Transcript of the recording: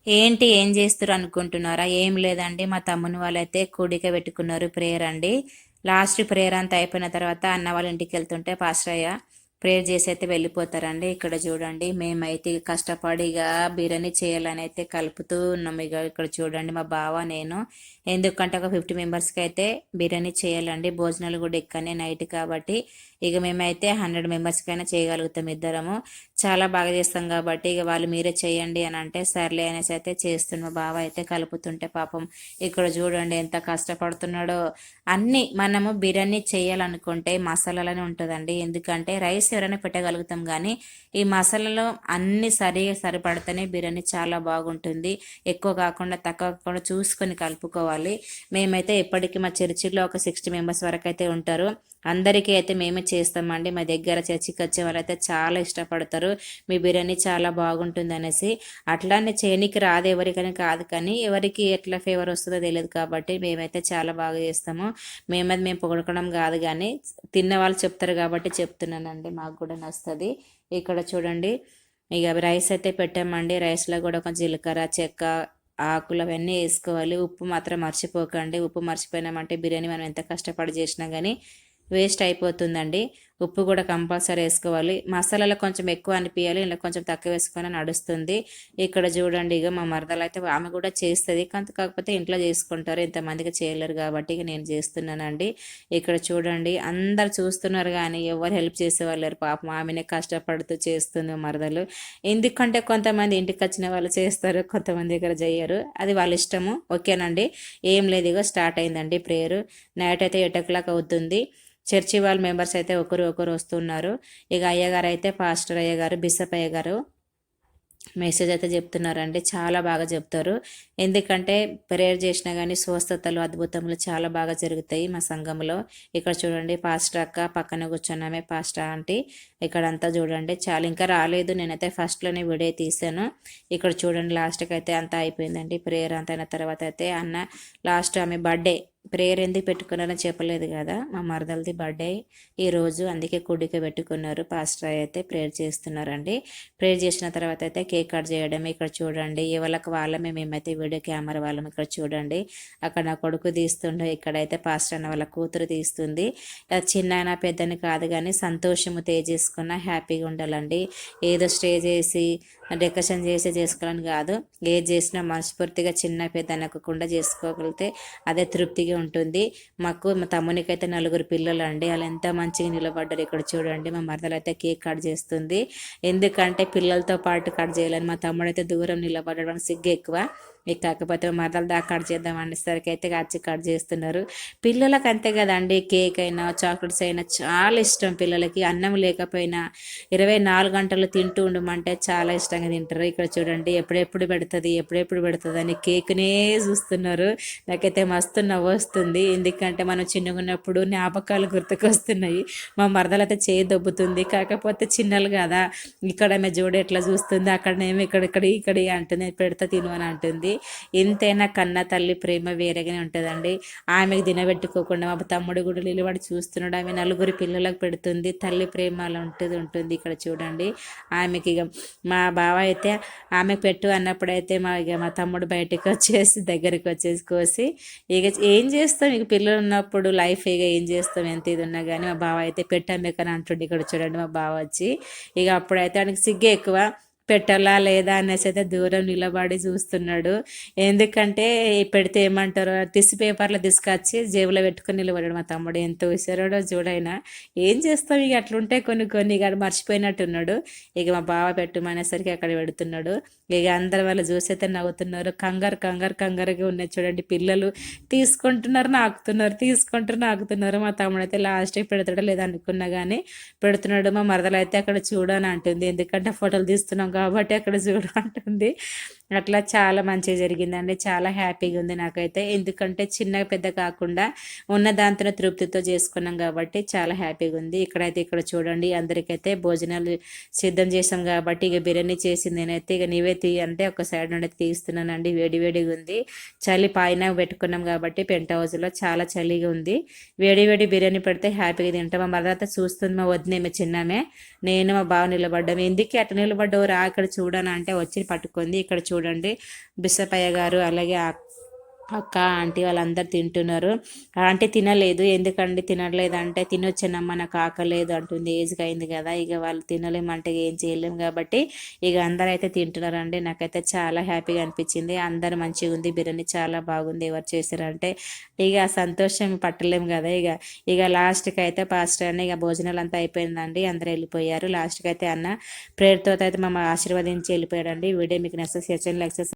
ఏంటి ఏం చేస్తారు అనుకుంటున్నారా? ఏం లేదండి, మా తమ్ముని వాళ్ళైతే కూడిక పెట్టుకున్నారు, ప్రేయర్ అండి. లాస్ట్ ప్రేయర్ అంతా అయిపోయిన తర్వాత అన్న వాళ్ళ ఇంటికి వెళ్తుంటే పాస్టర్ అయ్య ప్రేయర్ చేసి అయితే వెళ్ళిపోతారండి. ఇక్కడ చూడండి, మేమైతే కష్టపడి ఇక బిర్యానీ చేయాలని అయితే కలుపుతూ ఉన్నాం. ఇక ఇక్కడ చూడండి, మా బావ నేను, ఎందుకంటే ఒక 50 మెంబర్స్కి అయితే బిర్యానీ చేయాలండి. భోజనాలు కూడా ఎక్కనే నైట్ కాబట్టి ఇక మేమైతే 100 మెంబర్స్కైనా చేయగలుగుతాం ఇద్దరము. చాలా బాగా చేస్తాం కాబట్టి ఇక వాళ్ళు మీరే చేయండి అని అంటే సర్లే అనేసి అయితే చేస్తున్న బావ అయితే కలుపుతుంటే పాపం ఇక్కడ చూడండి ఎంత కష్టపడుతున్నాడో. అన్నీ మనము బిర్యానీ చేయాలనుకుంటే మసాలాలోనే ఉంటుందండి. ఎందుకంటే రైస్ ఎవరైనా పెట్టగలుగుతాం కానీ ఈ మసాలాలో అన్ని సరిపడితేనే బిర్యానీ చాలా బాగుంటుంది. ఎక్కువ కాకుండా తక్కువ కాకుండా చూసుకొని కలుపుకోవాలి. మేమైతే ఎప్పటికీ మా చర్చిలో ఒక 60 మెంబర్స్ వరకు అయితే ఉంటారు. అందరికీ అయితే మేమే చేస్తామండి. మా దగ్గర చర్చికి వచ్చే వాళ్ళైతే చాలా ఇష్టపడతారు, మీ బిర్యానీ చాలా బాగుంటుంది అనేసి. అట్లానే చేయనికి రాదు ఎవరికని కాదు, కానీ ఎవరికి ఎట్లా ఫేవర్ వస్తుందో తెలియదు కాబట్టి మేమైతే చాలా బాగా చేస్తాము. మేము పొగడకడం కాదు, కానీ తిన్న వాళ్ళు చెప్తారు కాబట్టి చెప్తున్నానండి, మాకు కూడా నస్తుంది. ఇక్కడ చూడండి, ఇక రైస్ అయితే పెట్టామండి. రైస్లో కూడా కొంచెం జీలకర్ర, చెక్క, ఆకులు అవన్నీ వేసుకోవాలి. ఉప్పు మాత్రం మర్చిపోకండి. ఉప్పు మర్చిపోయినామంటే బిర్యానీ మనం ఎంత కష్టపడి చేసినా కానీ వేస్ట్ అయిపోతుందండి. ఉప్పు కూడా కంపల్సరీ వేసుకోవాలి. మసాలాలో కొంచెం ఎక్కువ అనిపించాలి, ఇలా కొంచెం తక్కువ వేసుకొని నడుస్తుంది. ఇక్కడ చూడండి, ఇక మా మరదలు అయితే ఆమె కూడా చేస్తుంది, కాకపోతే ఇంట్లో చేసుకుంటారు, ఇంతమందికి చేయలేరు కాబట్టి ఇక నేను చేస్తున్నానండి. ఇక్కడ చూడండి, అందరు చూస్తున్నారు కానీ ఎవరు హెల్ప్ చేసేవాళ్ళు పాపం, ఆమెనే కష్టపడుతూ చేస్తుంది మరదలు. ఎందుకంటే కొంతమంది ఇంటికి వచ్చిన వాళ్ళు చేస్తారు, కొంతమంది దగ్గర చేయరు, అది వాళ్ళ ఇష్టము. ఓకేనండి, ఏం లేదు, ఇక స్టార్ట్ అయిందండి ప్రేయర్. నైట్ అయితే 8 o'clock అవుతుంది. చర్చి వాళ్ళ మెంబర్స్ అయితే ఒకరు వస్తున్నారు. ఇక అయ్యగారు అయితే పాస్టర్ అయ్యగారు, బిషప్ అయ్యగారు మెసేజ్ అయితే చెప్తున్నారండి. చాలా బాగా చెప్తారు. ఎందుకంటే ప్రేయర్ చేసినా కానీ స్వస్థతలు, అద్భుతములు చాలా బాగా జరుగుతాయి మా సంఘంలో. ఇక్కడ చూడండి, పాస్టర్ అక్క పక్కన కూర్చున్నామే పాస్టర్ ఆంటీ. ఇక్కడంతా చూడండి, చాలా ఇంకా రాలేదు, నేనైతే ఫస్ట్లోనే వీడియో తీసాను. ఇక్కడ చూడండి, లాస్ట్కి అయితే అంతా అయిపోయిందండి. ప్రేయర్ అంత అయిన తర్వాత అయితే అన్న లాస్ట్ ఆమె బర్త్డే ప్రేయర్ ఎందుకు పెట్టుకున్నారని చెప్పలేదు కదా, మా మరదలది బర్త్డే ఈరోజు, అందుకే కుడిక పెట్టుకున్నారు. పాస్టర్ అయితే ప్రేయర్ చేస్తున్నారండి. ప్రేయర్ చేసిన తర్వాత అయితే కేక్ కట్ చేయడం. ఇక్కడ చూడండి, ఎవరికి వాళ్ళమే, మేమైతే వీడియో కెమెరా వాళ్ళం. ఇక్కడ చూడండి, అక్కడ నా కొడుకు తీస్తుండే, ఇక్కడైతే పాస్టర్ అన్న వాళ్ళ కూతురు తీస్తుంది. చిన్న పెద్దని కాదు కానీ సంతోషము తేజేసుకున్న హ్యాపీగా ఉండాలండి. ఏదో స్టేజ్ వేసి డెకరేషన్ చేసి చేసుకోవాలని కాదు, ఏది చేసినా మనస్ఫూర్తిగా చిన్న పెద్ద అనకుండా చేసుకోగలిగితే అదే తృప్తిగా ఉంటుంది. మా తమ్మునికి అయితే 4 పిల్లలు అండి, వాళ్ళు ఎంత మంచిగా నిలబడ్డారు. ఇక్కడ చూడండి, మా మరదలు అయితే కేక్ కట్ చేస్తుంది. ఎందుకంటే పిల్లలతో పాటు కట్ చేయాలని, మా తమ్ముడు అయితే దూరం నిలబడడం సిగ్గు ఎక్కువ. కాకపోతే మరదలు దాకా కట్ చేద్దాం అనేసరికి అయితే వచ్చి కట్ చేస్తున్నారు. పిల్లలకు అంతే కదండి, కేక్ అయినా చాక్లెట్స్ అయినా చాలా ఇష్టం పిల్లలకి. అన్నం లేకపోయినా 24 గంటలు తింటూ ఉండమంటే చాలా ఇష్టంగా తింటారు. ఇక్కడ చూడండి, ఎప్పుడెప్పుడు పెడుతుంది అని కేక్నే చూస్తున్నారు. నాకైతే మస్తు నవ్వు వస్తుంది, ఎందుకంటే మనం చిన్నగా ఉన్నప్పుడు జ్ఞాపకాలు గుర్తుకొస్తున్నాయి. మా మరదలైతే చేయి దొబ్బుతుంది, కాకపోతే చిన్నలు కదా, ఇక్కడ జోడు ఎట్లా చూస్తుంది, అక్కడనేమో ఇక్కడ అంటుంది, పెడతా తిను అని అంటుంది. ఎంతైనా కన్న తల్లి ప్రేమ వేరేగానే ఉంటుందండి. ఆమెకు తినబెట్టుకోకుండా మా తమ్ముడు కూడా నిలబడి చూస్తున్నాడు. ఆమె 4 పిల్లలకు పెడుతుంది, తల్లి ప్రేమ అలా ఉంటుంది. ఇక్కడ చూడండి, ఆమెకి ఇక మా బావ అయితే ఆమెకు పెట్టు అన్నప్పుడైతే మా తమ్ముడు బయటకు వచ్చేసి దగ్గరికి వచ్చేసి కోసి, ఇక ఏం చేస్తాం, ఇక పిల్లలు ఉన్నప్పుడు లైఫ్ ఇక ఏం చేస్తాం, ఎంత ఇది ఉన్నా కానీ మా బావ అయితే పెట్టామేకని అంటుండే. ఇక్కడ చూడండి, మా బావ వచ్చి ఇక అప్పుడైతే ఆయనకి సిగ్గే ఎక్కువ, పెట్టాలా లేదా అనేసి అయితే దూరం నిలబడి చూస్తున్నాడు. ఎందుకంటే పెడితే ఏమంటారు, టిష్యూ పేపర్లో తీసుకొచ్చి జేబులో పెట్టుకొని నిలబడాడు. మా తమ్ముడు ఎంత విసిరాడో చూడైనా. ఏం చేస్తాం, ఇక అట్లుంటే కొన్ని ఇక మర్చిపోయినట్టున్నాడు. ఇక మా బావ పెట్టమనేసరికి అక్కడ పెడుతున్నాడు. ఇక అందరు వాళ్ళు చూసైతే నవ్వుతున్నారు. కంగారుగా ఉన్నాయి చూడండి, పిల్లలు తీసుకుంటున్నారు. మా తమ్ముడు అయితే లాస్ట్కి పెడతాడో లేదా అనుకున్నా కానీ పెడుతున్నాడు. మా మరదలు అయితే అక్కడ చూడని అంటుంది, ఎందుకంటే ఫోటోలు తీస్తున్నాం కాబట్టి అక్కడ చూడ అంటుంది. అట్లా చాలా మంచిగా జరిగిందండి, చాలా హ్యాపీగా ఉంది నాకైతే. ఎందుకంటే చిన్న పెద్ద కాకుండా ఉన్న దాంతో తృప్తితో చేసుకున్నాం కాబట్టి చాలా హ్యాపీగా ఉంది. ఇక్కడ చూడండి, అందరికైతే భోజనాలు సిద్ధం చేసాం కాబట్టి ఇక బిర్యానీ చేసింది నేనైతే ఇక నీవే అంటే ఒక సైడ్ నుండి తీస్తున్నానండి. వేడిగా ఉంది, చలి పైన పెట్టుకున్నాం కాబట్టి పెంట్ హౌస్లో చాలా చలిగా ఉంది. వేడి బిర్యానీ పెడితే హ్యాపీగా తింటాం. మా మరదత చూస్తుంది, మా వదినేమే చిన్నమే, నేను మా బావ నిలబడ్డాము. ఎందుకు అట్లా నిలబడ్డావు రా, ఇక్కడ చూడను అంటే వచ్చి పట్టుకుంది. ఇక్కడ చూడండి, చూడండి బిస్సపయ్య గారు అలాగే అక్క ఆంటీ వాళ్ళందరూ తింటున్నారు. ఆంటీ తినలేదు, ఎందుకండి తినలేదంటే తినొచ్చానమ్మా నాకు ఆకలేదు అంటుంది, ఏజ్కి అయింది కదా, ఇక వాళ్ళు తినలేమంటే ఏం చేయలేము కాబట్టి ఇక అందరూ అయితే తింటున్నారండి. నాకైతే చాలా హ్యాపీగా అనిపించింది, అందరు మంచిగా ఉంది, బిర్యానీ చాలా బాగుంది, ఎవరు చేశారంటే ఇక సంతోషం పట్టలేము కదా. ఇక లాస్ట్కి అయితే పాస్టర్ అన్న ఇక భోజనాలు అంతా అయిపోయిందండి, అందరూ వెళ్ళిపోయారు. లాస్ట్కి అయితే అన్న ప్రేయర్తో అయితే మమ్మల్ని ఆశీర్వదించి వెళ్ళిపోయాడండి. వీడియో మీకు నచ్చితే లైక్